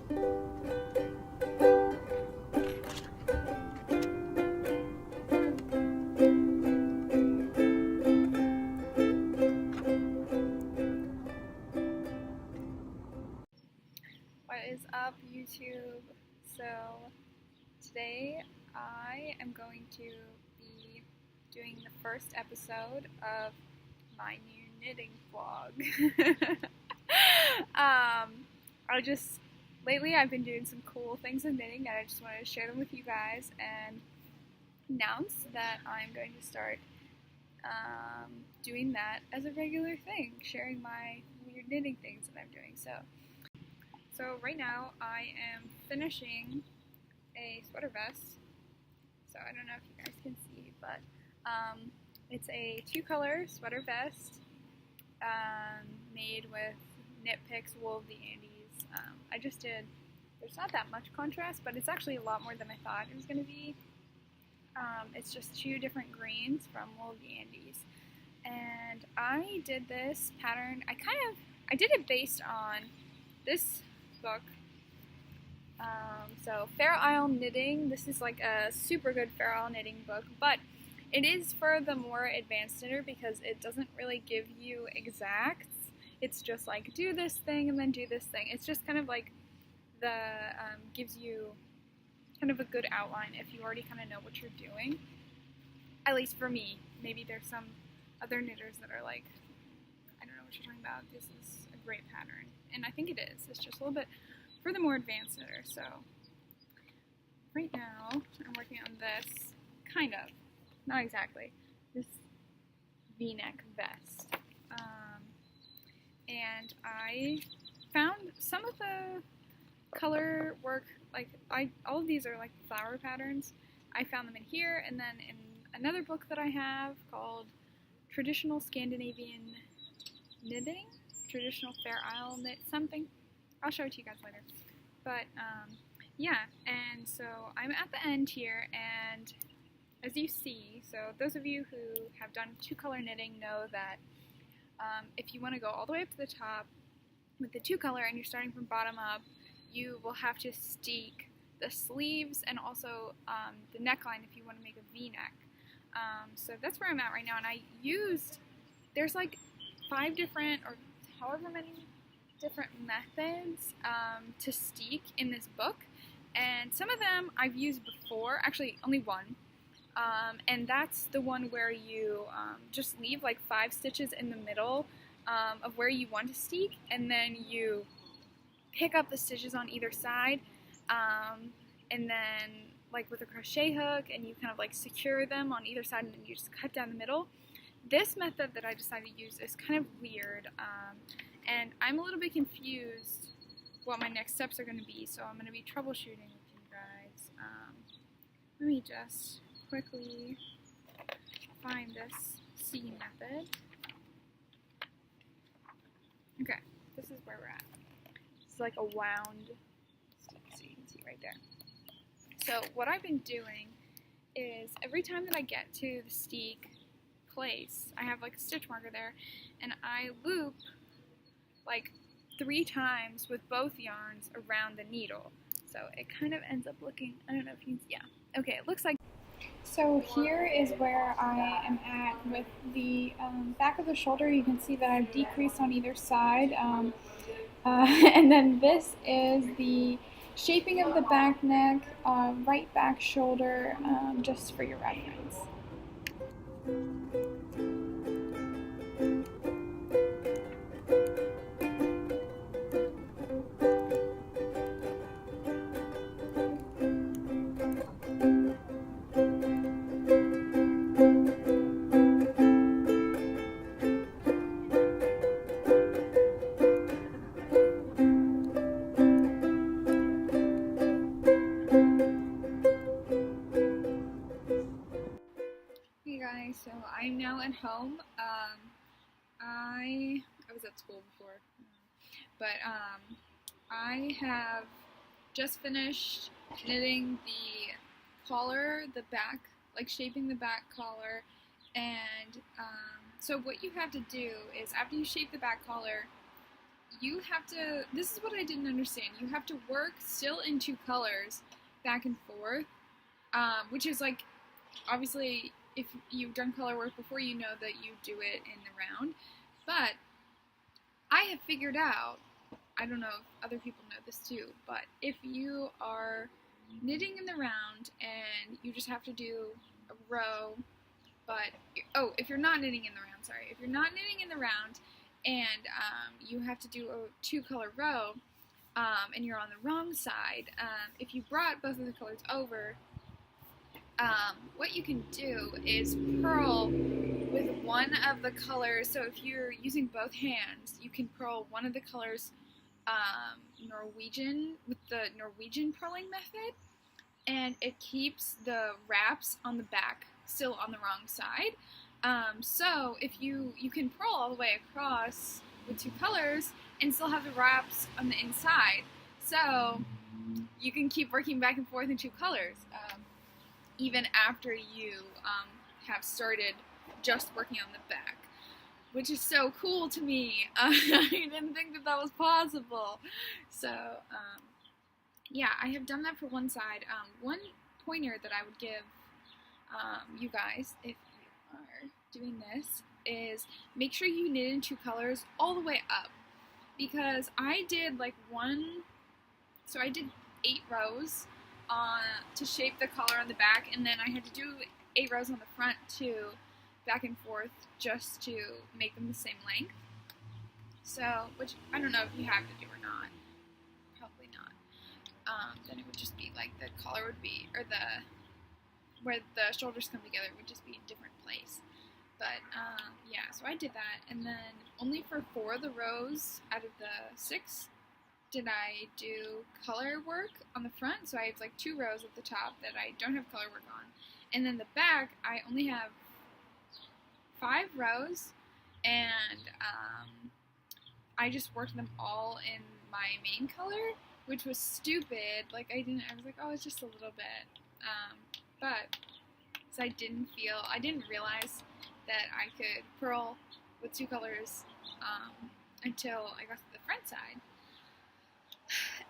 What is up, YouTube? So today I am going to be doing the first episode of my new knitting vlog. Lately I've been doing some cool things with knitting and I just wanted to share them with you guys and announce that I'm going to start doing that as a regular thing, sharing my weird knitting things that I'm doing. So right now I am finishing a sweater vest. So I don't know if you guys can see, but it's a 2-color sweater vest made with Knit Picks wool of the Andes. There's not that much contrast, but it's actually a lot more than I thought it was going to be. It's just 2 different greens from wool of the Andes. And I did this pattern, I did it based on this book. So Fair Isle Knitting, this is like a super good Fair Isle knitting book, but it is for the more advanced knitter because it doesn't really give you exacts. It's just like do this thing and then do this thing. It's just kind of like gives you kind of a good outline if you already kind of know what you're doing. At least for me. Maybe there's some other knitters that are like, I don't know what you're talking about. This is a great pattern. And I think it is. It's just a little bit for the more advanced knitter. So right now I'm working on this, kind of, not exactly, this V-neck vest. And I found some of the color work, like all of these are like flower patterns. I found them in here and then in another book that I have called Traditional Scandinavian Knitting, Traditional Fair Isle Knit something. I'll show it to you guys later. But yeah, and so I'm at the end here, and as you see, so those of you who have done 2-color knitting know that if you want to go all the way up to the top with the 2-color and you're starting from bottom up, you will have to steek the sleeves and also the neckline if you want to make a V-neck. So that's where I'm at right now, and there's like 5 different or however many different methods to steek in this book, and some of them I've used before, actually only one, and that's the one where you just leave like 5 stitches in the middle of where you want to steek, and then you pick up the stitches on either side, and then like with a crochet hook, and you kind of like secure them on either side, and then you just cut down the middle. This method that I decided to use is kind of weird, and I'm a little bit confused what my next steps are going to be, so I'm going to be troubleshooting with you guys. Let me just quickly find this C method. Okay, this is where we're at. It's like a wound stick, so you can see right there. So what I've been doing is every time that I get to the steek place, I have like a stitch marker there, and I loop like 3 times with both yarns around the needle. So it kind of ends up looking, I don't know if you can see, yeah. Okay, it looks like. So here is where I am at with the back of the shoulder. You can see that I've decreased on either side. And then this is the shaping of the back neck, right back shoulder, just for your reference. So I'm now at home. I was at school before, but I have just finished knitting the collar, the back, like shaping the back collar, and so what you have to do is after you shape the back collar, you have to, this is what I didn't understand, you have to work still in 2 colors back and forth, which is like, obviously, if you've done color work before, you know that you do it in the round, but I have figured out, I don't know if other people know this too, but if you are knitting in the round and you just have to do a row, but, oh, if you're not knitting in the round, sorry, if you're not knitting in the round and you have to do a 2-color row and you're on the wrong side, if you brought both of the colors over, what you can do is purl with one of the colors. So if you're using both hands, you can purl one of the colors Norwegian, with the Norwegian purling method, and it keeps the wraps on the back still on the wrong side. So if you can purl all the way across with 2 colors and still have the wraps on the inside. So you can keep working back and forth in 2 colors, even after you have started just working on the back, which is so cool to me. I didn't think that that was possible. So, yeah, I have done that for one side. One pointer that I would give you guys, if you are doing this, is make sure you knit in 2 colors all the way up. Because I did like so I did 8 rows to shape the collar on the back, and then I had to do 8 rows on the front too, back and forth, just to make them the same length. So, which I don't know if you have to do or not. Probably not. Then it would just be like the collar would be, or where the shoulders come together would just be a different place. But yeah, so I did that, and then only for 4 of the rows out of the 6 did I do color work on the front. So I have like 2 rows at the top that I don't have color work on, and then the back I only have 5 rows, and I just worked them all in my main color, which was stupid. Like I was like, oh, it's just a little bit, but so I didn't realize that I could purl with 2 colors until I got to the front side.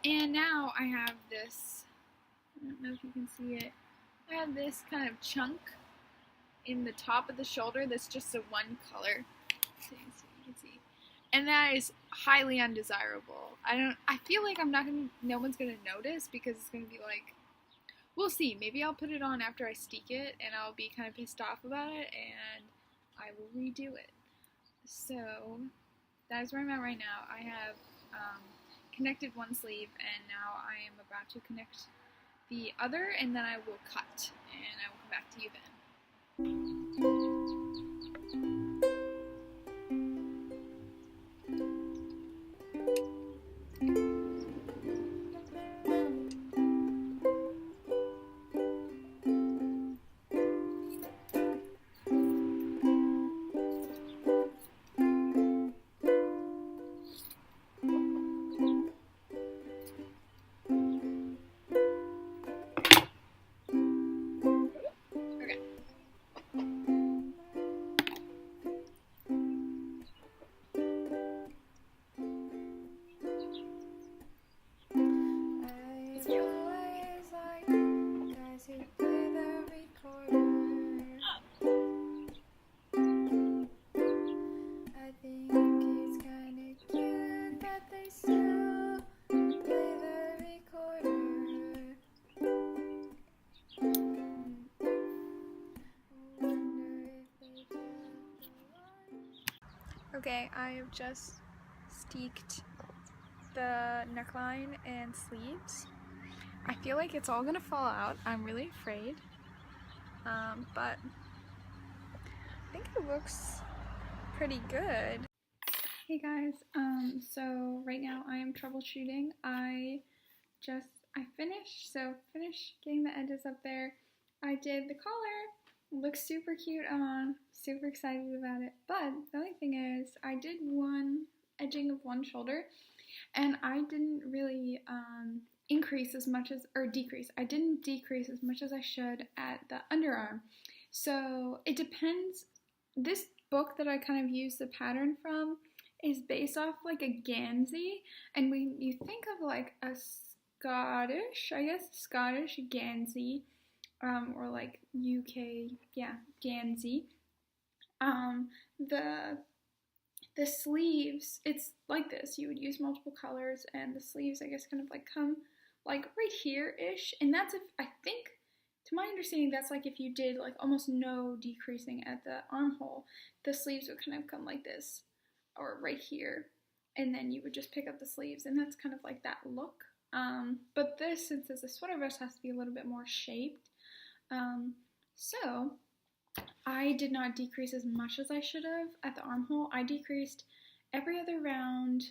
And now I have this, I don't know if you can see it, I have this kind of chunk in the top of the shoulder that's just a 1 color. So you can see. And that is highly undesirable. I feel like no one's gonna notice, because it's gonna be like, we'll see, maybe I'll put it on after I steek it and I'll be kind of pissed off about it and I will redo it. So that is where I'm at right now. I have connected one sleeve, and now I am about to connect the other, and then I will cut, and I will come back to you then. Okay, I have just steeked the neckline and sleeves. I feel like it's all gonna fall out. I'm really afraid, but I think it looks pretty good. Hey guys, so right now I am troubleshooting. I finished getting the edges up there. I did the collar. It looks super cute on. Super excited about it. But the only thing is, I did one edging of one shoulder, and I didn't really decrease as much as I should at the underarm. So it depends. This book that I kind of used the pattern from, is based off like a Gansey, and when you think of like a Scottish, I guess Scottish Gansey, or like UK, yeah, Gansey, the sleeves, it's like this. You would use multiple colors, and the sleeves, I guess, kind of like come like right here-ish, and that's if, I think, to my understanding, that's like if you did like almost no decreasing at the armhole, the sleeves would kind of come like this, or right here, and then you would just pick up the sleeves, and that's kind of like that look. But this, since it's a sweater vest, has to be a little bit more shaped. So I did not decrease as much as I should have at the armhole. I decreased every other round,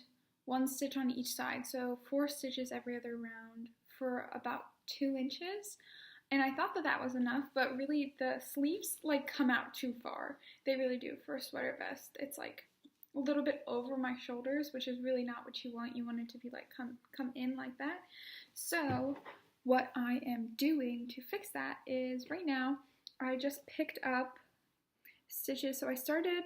1 stitch on each side, so 4 stitches every other round for about 2 inches. And I thought that that was enough, but really the sleeves like come out too far. They really do for a sweater vest. It's like a little bit over my shoulders, which is really not what you want. You want it to be like come in like that. So what I am doing to fix that is right now I just picked up stitches. So I started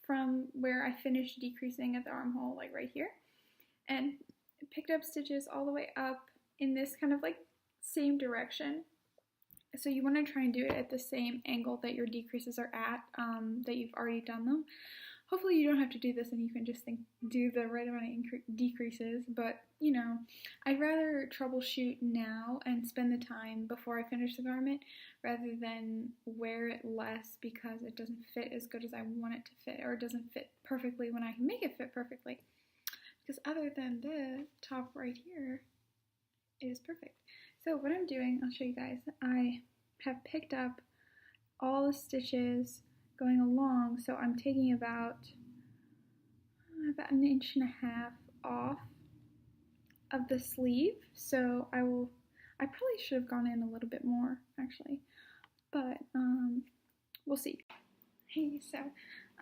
from where I finished decreasing at the armhole, like right here, and picked up stitches all the way up in this kind of like same direction. So you want to try and do it at the same angle that your decreases are at, that you've already done them. Hopefully you don't have to do this and you can just do the right amount of decreases, but you know, I'd rather troubleshoot now and spend the time before I finish the garment rather than wear it less because it doesn't fit as good as I want it to fit, or it doesn't fit perfectly when I can make it fit perfectly. Because other than the top right here, it is perfect. So what I'm doing, I'll show you guys, I have picked up all the stitches going along, so I'm taking about 1.5 inches off of the sleeve. So I probably should have gone in a little bit more actually, but we'll see. Hey, so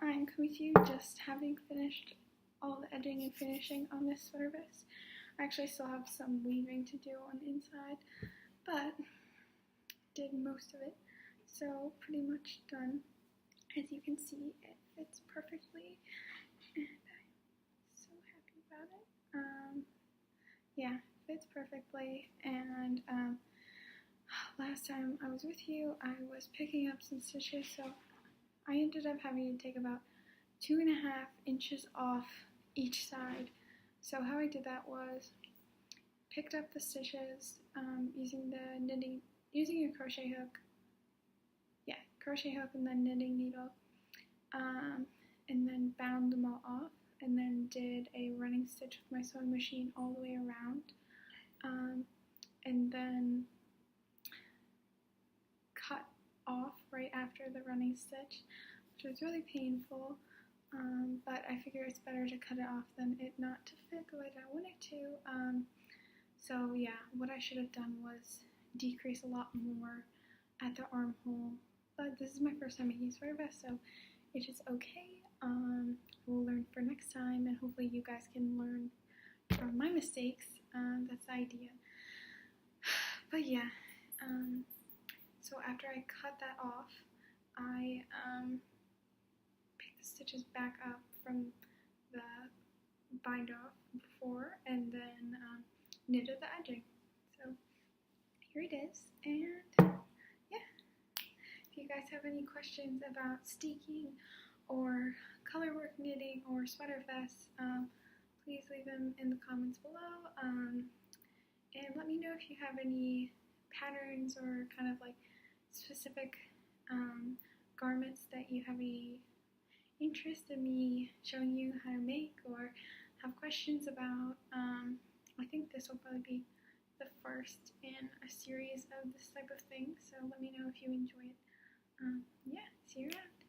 I'm coming to you just having finished all the edging and finishing on this sweater vest. I actually still have some weaving to do on the inside, but did most of it, so pretty much done. As you can see, it fits perfectly, and I'm so happy about it. Yeah, fits perfectly, and last time I was with you, I was picking up some stitches, so I ended up having to take about 2.5 inches off each side. So how I did that was picked up the stitches using a crochet hook. Yeah, crochet hook and then knitting needle, and then bound them all off, and then did a running stitch with my sewing machine all the way around, and then cut off right after the running stitch, which was really painful. But I figure it's better to cut it off than it not to fit the way that I want it to. So yeah, what I should have done was decrease a lot more at the armhole. But this is my first time making a sweater vest, so it is okay. We'll learn for next time, and hopefully you guys can learn from my mistakes. That's the idea. But yeah, so after I cut that off, I picked the stitches back up from the bind off before, and then knitted the edging. So here it is, and yeah. If you guys have any questions about steeking or colorwork knitting or sweater vests, please leave them in the comments below, and let me know if you have any patterns or kind of like specific garments that you have any interest in me showing you how to make or have questions about. I think this will probably be the first in a series of this type of thing, so let me know if you enjoy it. Yeah, see you around.